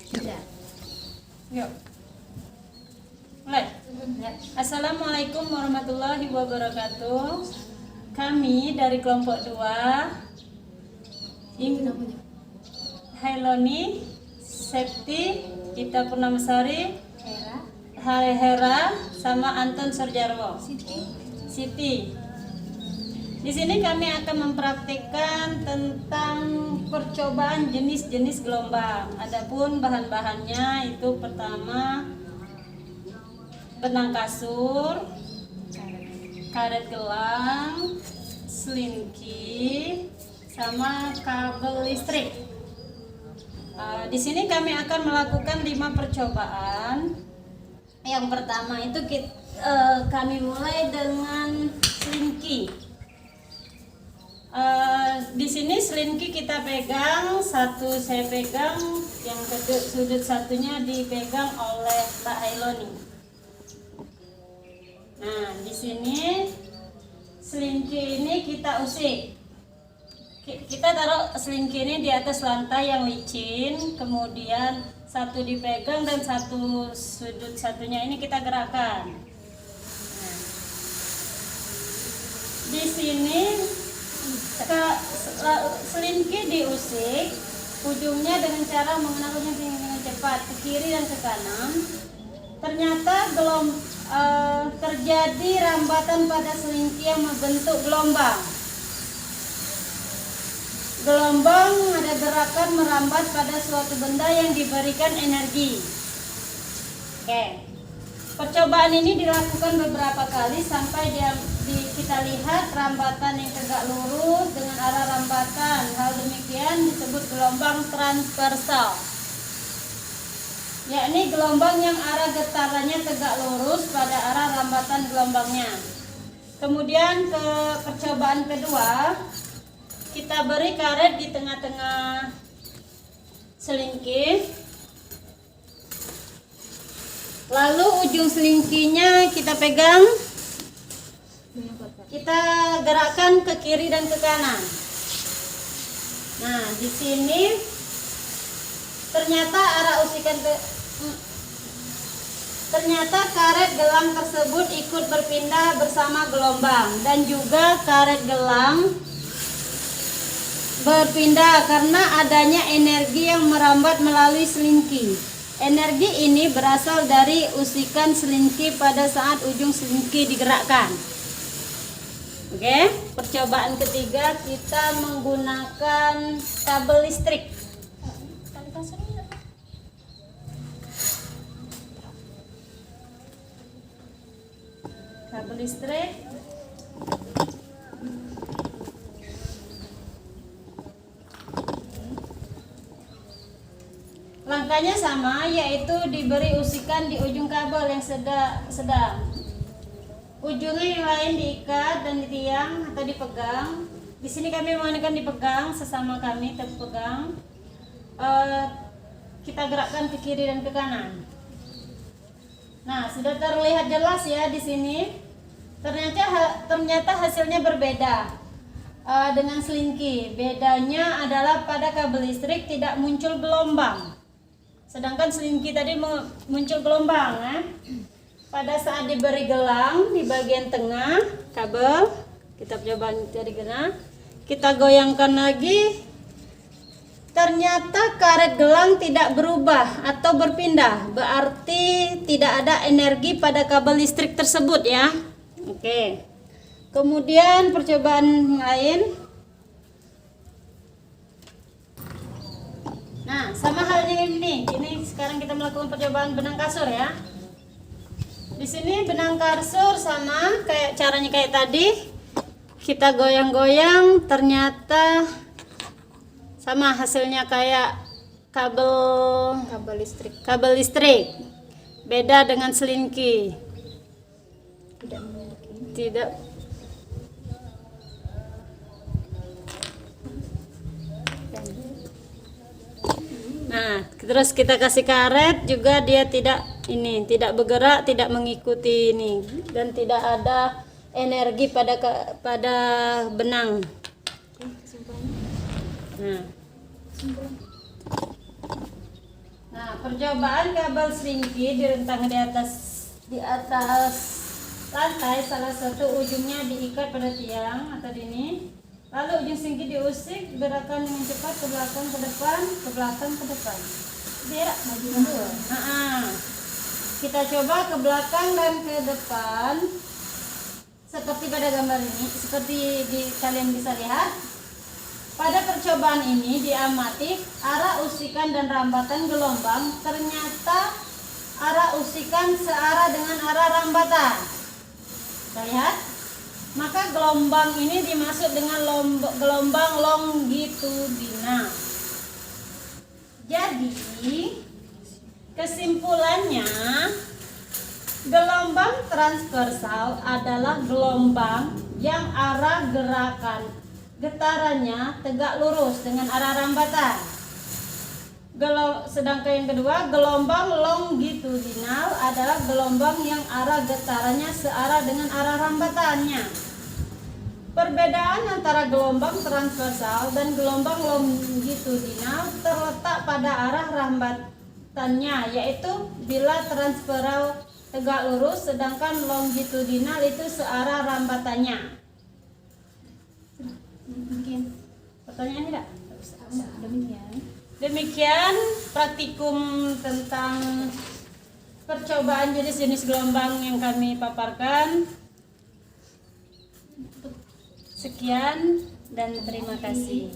Tidak. Yuk. Mulai. Assalamualaikum warahmatullahi wabarakatuh. Kami dari kelompok 2 Hailoni, Septi, Gita Purnamasari, Hera, sama Anton Surjarwo. Siti. Di sini kami akan mempraktikkan tentang percobaan jenis-jenis gelombang. Adapun bahan-bahannya itu pertama benang kasur, karet gelang, selinki, sama kabel listrik. Di sini kami akan melakukan 5 percobaan. Yang pertama itu kami mulai dengan selinki. Di sini selinki kita pegang, satu saya pegang, yang sudut satunya dipegang oleh Mbak Hailoni. Nah, di sini selinki ini kita usik. Kita taruh selinki ini di atas lantai yang licin, kemudian satu dipegang dan satu sudut satunya ini kita gerakkan. Nah, di sini selinki diusik, ujungnya dengan cara mengenalnya dengan cepat ke kiri dan ke kanan. Ternyata terjadi rambatan pada selinki yang membentuk gelombang. Gelombang ada gerakan merambat pada suatu benda yang diberikan energi. Oke. Percobaan ini dilakukan beberapa kali sampai kita lihat rambatan yang tegak lurus dengan arah rambatan. Hal demikian disebut gelombang transversal, yakni gelombang yang arah getarannya tegak lurus pada arah rambatan gelombangnya. Kemudian ke percobaan kedua, kita beri karet di tengah-tengah selingki. Lalu ujung selingkinya kita pegang, kita gerakkan ke kiri dan ke kanan. Nah, di sini ternyata ternyata karet gelang tersebut ikut berpindah bersama gelombang, dan juga karet gelang berpindah karena adanya energi yang merambat melalui selingki. Energi ini berasal dari usikan selingki pada saat ujung selingki digerakkan. Oke, percobaan ketiga kita menggunakan kabel listrik. Kabel listrik. Langkahnya sama, yaitu diberi usikan di ujung kabel yang sedang. Ujungnya yang lain diikat dan ditiang atau dipegang. Di sini kami menggunakan dipegang, sesama kami terpegang. Kita gerakkan ke kiri dan ke kanan. Nah, sudah terlihat jelas ya di sini. Ternyata hasilnya berbeda dengan selingki. Bedanya adalah pada kabel listrik tidak muncul gelombang, sedangkan selingki tadi muncul gelombang. Pada saat diberi gelang di bagian tengah kabel, kita coba dari gelang, kita goyangkan lagi, ternyata karet gelang tidak berubah atau berpindah, berarti tidak ada energi pada kabel listrik tersebut ya. Oke. Kemudian percobaan lain. Nah, sama halnya ini sekarang kita melakukan percobaan benang kasur ya. Di sini benang kasur sama kayak caranya kayak tadi. Kita goyang-goyang, ternyata sama hasilnya kayak kabel listrik. Beda dengan selingki. Tidak. Nah, terus kita kasih karet juga, dia tidak bergerak, tidak mengikuti ini, dan tidak ada energi pada benang. Nah, percobaan kabel seringki direntang di atas lantai, salah satu ujungnya diikat pada tiang atau dinding. Lalu ujung seringki diusik, gerakan dengan cepat ke belakang ke depan, ke belakang ke depan. Biar maju mundur. Kita coba ke belakang dan ke depan seperti pada gambar ini, seperti kalian bisa lihat. Pada percobaan ini diamati arah usikan dan rambatan gelombang, ternyata arah usikan searah dengan arah rambatan. Kita lihat, maka gelombang ini dimaksud dengan gelombang longitudinal. Jadi kesimpulannya, gelombang transversal adalah gelombang yang arah getarannya tegak lurus dengan arah rambatan. Sedangkan yang kedua, gelombang longitudinal adalah gelombang yang arah getarannya searah dengan arah rambatannya. Perbedaan antara gelombang transversal dan gelombang longitudinal terletak pada arah rambatannya, yaitu bila transversal tegak lurus sedangkan longitudinal itu searah rambatannya. Mungkin pertanyaan tidak? Demikian praktikum tentang percobaan jenis-jenis gelombang yang kami paparkan. Sekian dan terima kasih.